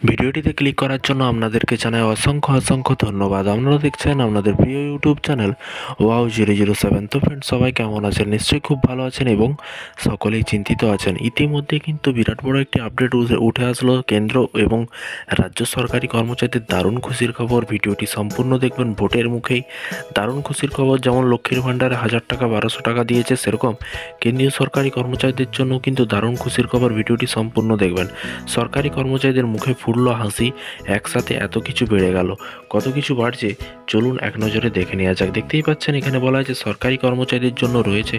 ভিডিওটিতে ক্লিক করার জন্য আপনাদেরকে জানাই অসংখ্য অসংখ্য ধন্যবাদ। আপনারা দেখছেন আপনাদের প্রিয় ইউটিউব চ্যানেল wow007। তো ফ্রেন্ডস, সবাই কেমন আছেন? নিশ্চয়ই খুব ভালো আছেন এবং সকলেই চিন্তিত আছেন। ইতিমধ্যে কিন্তু বিরাট বড় একটি আপডেট উঠে আসলো কেন্দ্র এবং রাজ্য সরকারি কর্মচারীদের দারুণ খুশির খবর। ভিডিওটি সম্পূর্ণ দেখবেন। ভোটের মুখেই দারুণ খুশির খবর। যেমন লক্ষ্মীর ভাণ্ডারে 1000 টাকা 1200 টাকা দিয়েছে, সেরকম কেন্দ্রীয় সরকারি কর্মচারীদের জন্য কিন্তু দারুণ খুশির খবর। ভিডিওটি সম্পূর্ণ দেখবেন। সরকারি কর্মচারীদের মুখে ফুটলো হাসি, একসাথে এত কিছু বেড়ে গেল। কত কিছু বাড়ছে চলুন এক নজরে দেখে নেওয়া যাক। দেখতেই পাচ্ছেন এখানে বলা হয়েছে সরকারি কর্মচারীদের জন্য রয়েছে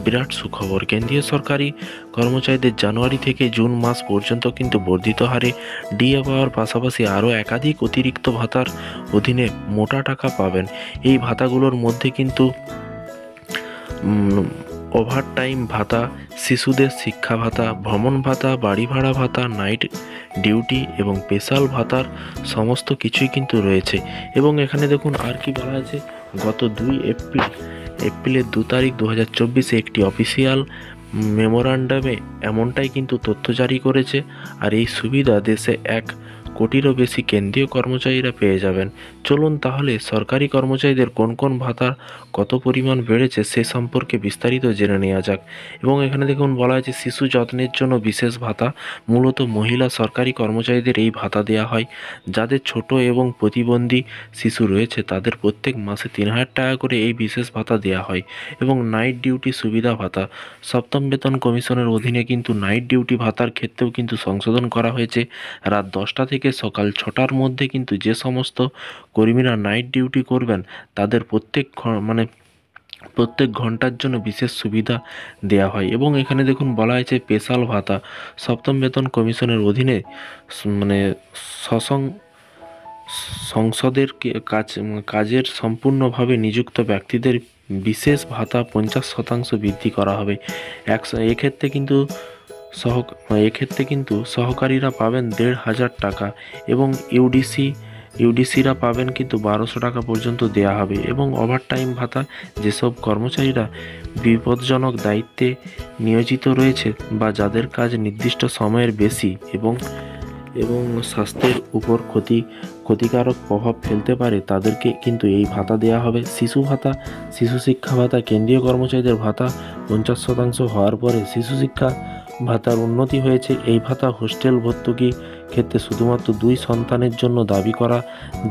বিরাট সুখবর। কেন্দ্রীয় সরকারি কর্মচারীদের জানুয়ারি থেকে জুন মাস পর্যন্ত কিন্তু বর্ধিত হারে ডিএ পাওয়ার পাশাপাশি আরও একাধিক অতিরিক্ত ভাতার অধীনে মোটা টাকা পাবেন। এই ভাতাগুলোর মধ্যে কিন্তু ওভারটাইম ভাতা, শিশুদের শিক্ষা ভাতা, ভ্রমণ ভাতা, বাড়ি ভাড়া ভাতা, নাইট ডিউটি এবং স্পেশাল ভাতার সমস্ত কিছুই কিন্তু রয়েছে। এবং এখানে দেখুন আর কি বলা আছে, গত 2 এপ্রিলের 2 তারিখ 2024 একটি অফিসিয়াল মেমোরান্ডামে এমনটাই কিন্তু তথ্য জারি করেছে। আর এই সুবিধা দেশে 1 কোটিরও বেশি কেন্দ্রীয় কর্মচারীরা পেয়ে যাবেন। চলুন তাহলে সরকারি কর্মচারীদের কোন কোন ভাতা কত পরিমাণ বেড়েছে সে সম্পর্কে বিস্তারিত জেনে নেওয়া যাক। এবং এখানে দেখুন বলা হয়েছে শিশু যত্নের জন্য বিশেষ ভাতা। মূলত মহিলা সরকারি কর্মচারীদের এই ভাতা দেওয়া হয়। যাদের ছোট এবং প্রতিবন্ধী শিশু রয়েছে তাদের প্রত্যেক মাসে 3000 টাকা করে এই বিশেষ ভাতা দেওয়া হয়। এবং নাইট ডিউটি সুবিধা ভাতা, সপ্তম বেতন কমিশনের অধীনে কিন্তু নাইট ডিউটি ভাতার ক্ষেত্রেও কিন্তু সংশোধন করা হয়েছে। রাত 10টা থেকে সকাল 6টার মধ্যে কিন্তু যে সমস্ত কর্মীরা নাইট ডিউটি করবেন তাদের প্রত্যেক ঘন্টার জন্য বিশেষ সুবিধা দেওয়া হয়। এবং এখানে দেখুন বলা হয়েছে স্পেশাল ভাতা, সপ্তম বেতন কমিশনের অধীনে সংসদের কাজের সম্পূর্ণভাবে নিযুক্ত ব্যক্তিদের বিশেষ ভাতা 50% বৃদ্ধি করা হবে। এক্ষেত্রে কিন্তু সহকারীরা পাবেন 1500 টাকা এবং ইউডিসিরা পাবেন কিন্তু 1200 টাকা পর্যন্ত দেওয়া হবে। এবং ওভারটাইম ভাতা, যেসব কর্মচারীরা বিপজ্জনক দায়িত্বে নিয়োজিত রয়েছে বা যাদের কাজ নির্দিষ্ট সময়ের বেশি এবং স্বাস্থ্যের উপর ক্ষতিকারক প্রভাব ফেলতে পারে তাদেরকে কিন্তু এই ভাতা দেওয়া হবে। শিশু ভাতা, শিশু শিক্ষা ভাতা, কেন্দ্রীয় কর্মচারীদের ভাতা 50% হওয়ার পরে শিশু শিক্ষা ভাতার উন্নতি হয়েছে। এই ভাতা হোস্টেল ভর্তুকি ক্ষেত্রে শুধুমাত্র 2 সন্তানের জন্য দাবি করা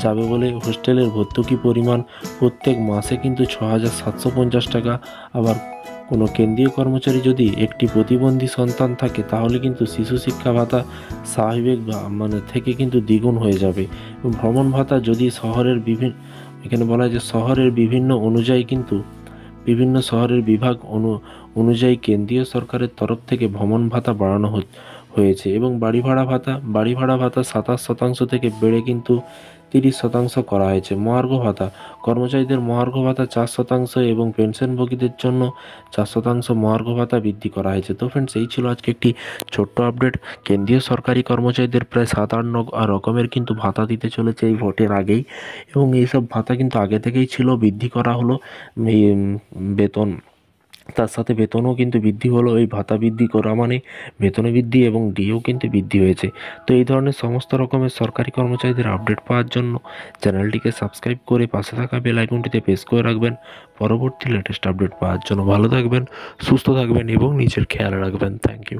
যাবে বলে হোস্টেলের ভর্তুকি পরিমাণ প্রত্যেক মাসে কিন্তু 6750 টাকা। আবার কোনো কেন্দ্রীয় কর্মচারী যদি একটি প্রতিবন্ধী সন্তান থাকে তাহলে কিন্তু শিশু শিক্ষা ভাতা স্বাভাবিক থেকে কিন্তু দ্বিগুণ হয়ে যাবে। ভ্রমণ ভাতা যদি এখানে বলা হয় যে শহরের বিভিন্ন শহরের বিভাগ অনুযায়ী কেন্দ্রীয় সরকারের তরফ থেকে ভ্রমণ ভাতা বাড়ানো হয়েছে। এবং বাড়ি ভাড়া ভাতা 27% থেকে বেড়ে কিন্তু 30% করা হয়েছে। মহার্ঘ ভাতা, কর্মচারীদের মহার্ঘ ভাতা 4% এবং পেনশনভোগীদের জন্য 4% মহার্ঘ ভাতা বৃদ্ধি করা হয়েছে। তো ফ্রেন্ডস, এই ছিল আজকে একটি ছোট্ট আপডেট। কেন্দ্রীয় সরকারি কর্মচারীদের প্রায় 7-8 রকমের কিন্তু ভাতা দিতে চলেছে এই ভোটের আগেই। এবং এইসব ভাতা কিন্তু আগে থেকেই ছিল, বৃদ্ধি করা হলো বেতন, তার সাথে বেতনও কিন্তু বৃদ্ধি হলো। এই ভাতা বৃদ্ধি করা মানে বেতনে বৃদ্ধি এবং ডিএও কিন্তু বৃদ্ধি হয়েছে। তো এই ধরনের সমস্ত রকমের সরকারি কর্মচারীদের আপডেট পাওয়ার জন্য চ্যানেলটিকে সাবস্ক্রাইব করে পাশে থাকা বেল আইকনটিতে প্রেস করে রাখবেন পরবর্তী লেটেস্ট আপডেট পাওয়ার জন্য। ভালো থাকবেন, সুস্থ থাকবেন এবং নিজের খেয়াল রাখবেন। Thank you.